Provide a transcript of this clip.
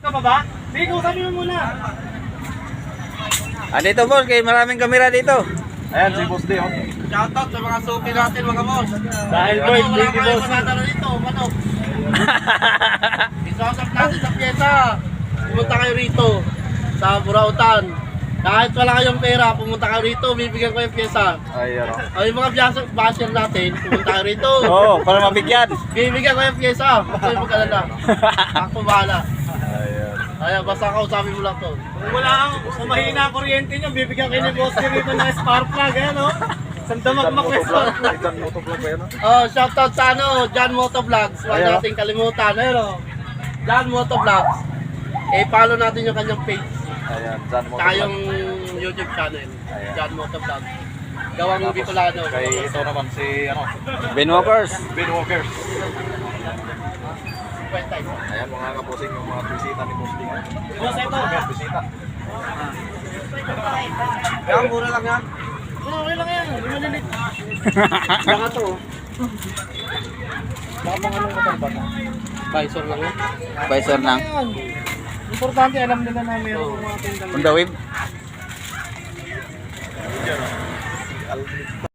ka pa ba? Sige, usapin mo muna. Dito boss, kay maraming kamera dito. Ayan, si Boss D, oh. Shoutout sa mga suki natin mga boss. Dahil Ano, boy, wala thank you, kayong boss. manadalo dito, manok. Isasap natin sa pyesa. Pumunta kayo rito sa Burautan. Kahit wala kayong pera, pumunta kayo rito, bibigyan ko yung pyesa. Ayan, oh. Yung mga basher natin, pumunta kayo rito. Oo, para mabigyan. Bibigyan ko yung pyesa. Huwag kayo mag-alala. Ako bahala. Ayan. Ayan, basta kausapin mo lang to. Kung wala kang mahina ang kuryente nyo, bibigyan kayo ni Boss J rito ng spark plug, ayan o. Sandamagmak na spark plug. Ikan motovlog ba yan, oh? Oh, shoutout sa John Motovlogs. Huwag Ayan. natin kalimutan. Ayun o. John Motovlogs. Follow natin yung kanyang page. Ayan, John Saka Motovlog. yung YouTube channel. Ayan. John Motovlogs. Gawang Bicolano. Kay ito naman si, ano, Ben Walkers. Ben Walkers. Kwenta. Ayan, mga kapusing, yung mga bisita ni Boss D. Boss, ito. Mga bisita. Kaya mura lang yan. Okay lang yan, hindi malilit. Saka to. Baka mga anong motor ba na? Visor lang yan. Visor ng Ayan. Importante, alam nila na meron mga tindahan. Honda Wave. Alvin.